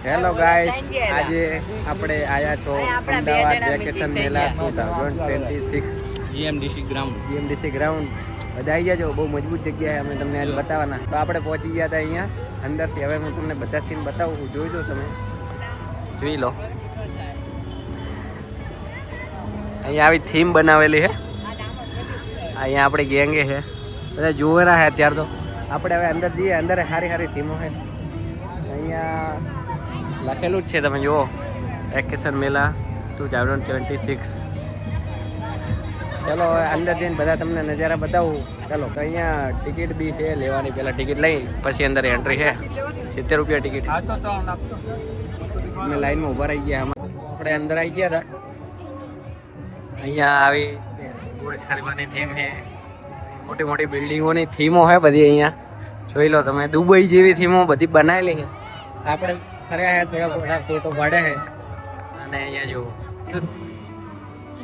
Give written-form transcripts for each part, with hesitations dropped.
Hello guys, આજે આપણે આયા છો અમદાવાદ વેકેશન મેલા 2026 જીએમડીસી ગ્રાઉન્ડ. બધા આવી જાજો, બહુ મજબૂત જગ્યા છે. અમે તમને આજ બતાવવાના. તો આપણે પહોંચી ગયા હતા અહીંયા અંદરથી. હવે હું તમને બધા સીન બતાવું, જોઈ લો, તમે જોઈ લો. અહીંયા આવી થીમ બનાવેલી છે. અહીંયા આપણી ગેંગે છે, બધા જોવાના છે અત્યારે. તો આપણે હવે અંદર જઈએ. અંદર સારી સારી થીમો છે. અહીંયા લખેલું જ છે, તમે જુઓ, વેકેશન મેલા 2026. ચલો હવે અંદર જઈને બધા તમને નજારા બતાવું. ચલો, તો અહીંયા ટિકિટ બી છે લેવાની. પહેલાં ટિકિટ લઈ પછી અંદર એન્ટ્રી છે. 70 રૂપિયા ટિકિટ. અમે લાઈનમાં ઊભા રહી ગયા. આપણે અંદર આવી ગયા હતા. અહીંયા આવી બુર્જ ખલીફાની થીમ છે. મોટી મોટી બિલ્ડિંગોની થીમો છે બધી. અહીંયા જોઈ લો તમે, દુબઈ જેવી થીમો બધી બનાવેલી છે. આપણે ફર્યા છે, થોડા ઘણા ફોટો પાડે છે. અને અહીંયા જુઓ,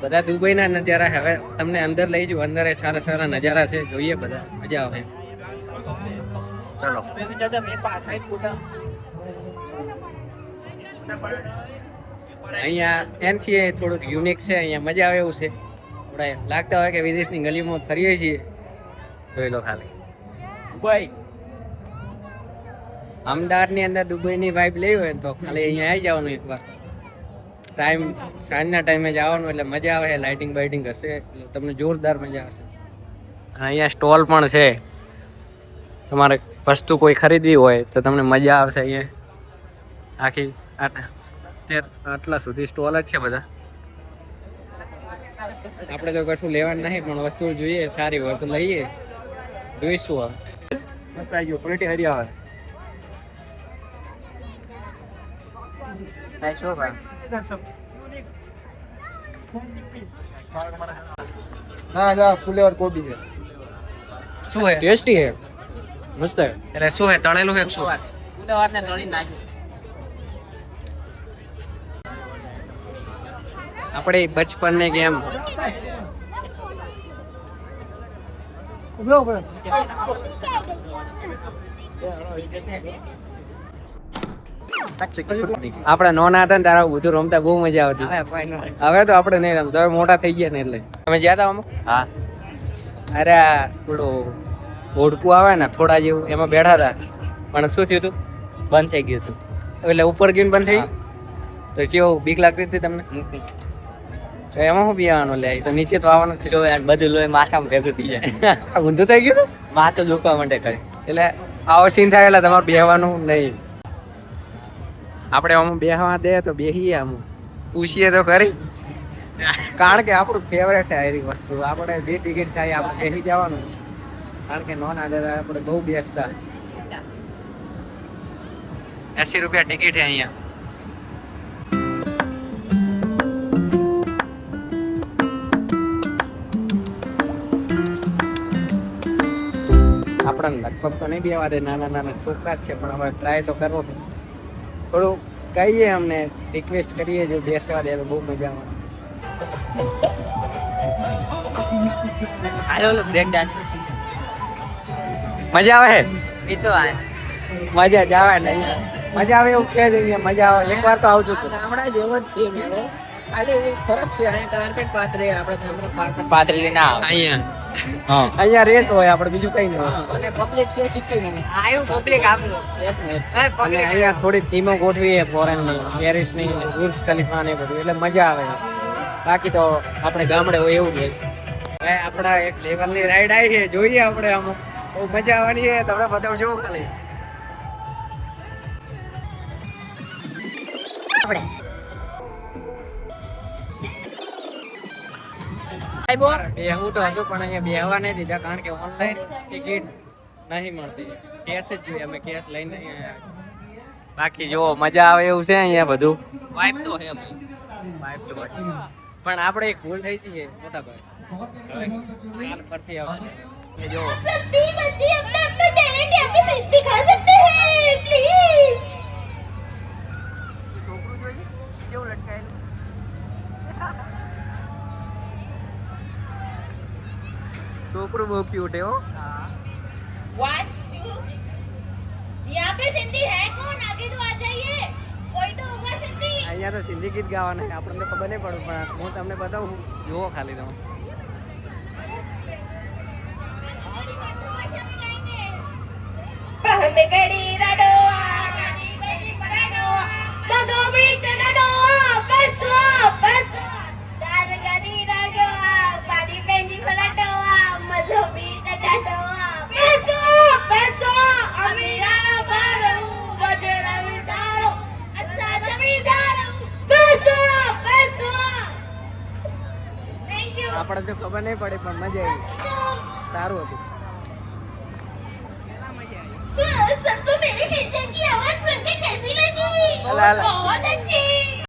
બધા દુબઈના નજારા છે. હવે તમને અંદર લઈ જાઉં. અંદર સારા સારા નજારા છે, જોઈએ બધા, મજા આવે. ચલો, અહીંયા એનથી થોડુંક યુનિક છે. અહીંયા મજા આવે એવું છે. આપણે લાગતા હોય કે વિદેશની ગલીમાં ફરીએ છીએ. જોઈ લો ખાલી. દુબઈ, અમદાવાદની અંદર દુબઈની વાઇબ લેવી હોય તો ખાલી અહીંયા આવી જવાનું એકવાર. ટાઈમ સાંજના ટાઈમે જવાનું, એટલે મજા આવે. લાઇટિંગ બાઇટિંગ હશે એટલે તમને જોરદાર મજા આવશે. અહીંયા સ્ટોલ પણ છે. તમારે વસ્તુ કોઈ ખરીદવી હોય તો તમને મજા આવશે. અહીંયા આખી આટલા સુધી સ્ટોલ જ છે બધા. આપણે તો કશું લેવાનું નહીં, પણ વસ્તુ જોઈએ સારી હોય તો લઈએ. જોઈશું હવે. મસ્ત આવી ગયો, ક્વોલિટી હારી આવે. હા જા, ફુલેવર કોબી છે. શું હે? ટેસ્ટી હે, મસ્ત હે. એટલે શું હે, તળેલું હે? શું ફુલેવર ને તળી નાખ્યું. આપણે બચપનની ગેમ. આપણે નોના હતા ને તારા બધું રમતા બહુ મજા આવતી. હવે તો આપણે નહીં રમતા, હવે મોટા થઈ ગયા ને એટલે. તમે ગયા હતા આમાં? હા. અરે થોડું ઓઢકું આવે ને થોડા જેવું, એમાં બેઠા હતા. પણ શું થયું હતું? બંધ થઈ ગયું હતું. એટલે ઉપર ગયું બંધ થઈ. તો કેવું બીક લાગતી હતી તમને? એમાં શું બિયાવાનું લે? તો નીચે તો આવવાનું છે. બધું લોહી માથામાં ભેગું થઈ જાય. ઊંધું થઈ ગયું? માથું દુખવા માંડે કરે. એટલે આવો સીન થાય એટલે તમારે બેહવાનું નહીં. આપણે આમ બેહવા દે તો બેહીએ, આમ પૂછીએ તો ખરી. કારણ કે આપણું ફેવરેટ છે એવી વસ્તુ. આપણે જે ટિકિટ થાય આપણે બેસી જવાનું. કારણ કે નોના દાદા આપણે બહુ બેસતા. 80 રૂપિયા ટિકિટ છે અહીંયા. આપણને લગભગ તો નહીં બેવા દે, નાના નાના છોકરા જ છે. પણ હવે ટ્રાય તો કરવો. થોડું કહીએ, અમને રિક્વેસ્ટ કરીએ, જો બેસવા દે તો બહુ મજા આવે. બ્રેક ડાન્સ મજા આવે. એ તો મજા જ આવે ને, મજા આવે એવું છે જ અહીંયા. મજા આવે, એકવાર તો આવજો. ગામડા જેવો જ છે મેળો, ખાલી ફરક છે. અહીંયા કાર્પેટ પાથરે, આપણે ગામડા પાથરેલી ના આવે. અહીંયા રેત હોય, આપણે બીજું કઈ નહીં. અને પબ્લિક છે સિટી નહીં. આયું પબ્લિક આપણું અને અહીંયા થોડી થીમો ગોઠવીએ ફોરેનની, પેરિસની, બુર્જ ખલીફા ને બધું, એટલે મજા આવે. બાકી તો આપણે ગામડે હોય એવું જ. હવે આપણા એક લેવલની રાઈડ આવી છે, જોઈએ આપણે. આમાં બહુ મજા આવવાની છે. તમને બધા જોવો ખાલી. બેહવું તો હતું, પણ અહીંયા બેહવા નહીં દીધા. કારણ કે ઓનલાઈન ટિકિટ નહીં મળતી, કેશ જ જોઈએ. અમે કેશ લઈને અહીંયા. બાકી જો મજા આવે એવું છે અહીંયા બધું. વાઇબ તો હે ભાઈ, વાઇબ તો પણ આપણે એક ભૂલ થઈ હતી મોટા ભાઈ. હવે કાલ પરથી આવશે. જો સભી બચ્ચે अपना अपना टैलेंट यहाँ पे दिखा सकते हैं प्लीज. છોકરું જોઈએ કેવું લટકાયેલું. છોકરું બહુ ક્यूट है वो. 1 2 यहाँ पे सिंधी है कौन? आगे तो आ जाइए. અહીંયા તો સિંધી ગીત ગાવાના છે, આપણને ખબર નહીં પડે, પણ હું તમને બતાવું, જુઓ ખાલી તમે. આપણે તો ખબર નહીં પડે પણ મજા આવી, સારું હતું. सबको मेरे शेरचंद की आवाज सुन के कैसी लगी? अला- अला। बहुत अच्छी।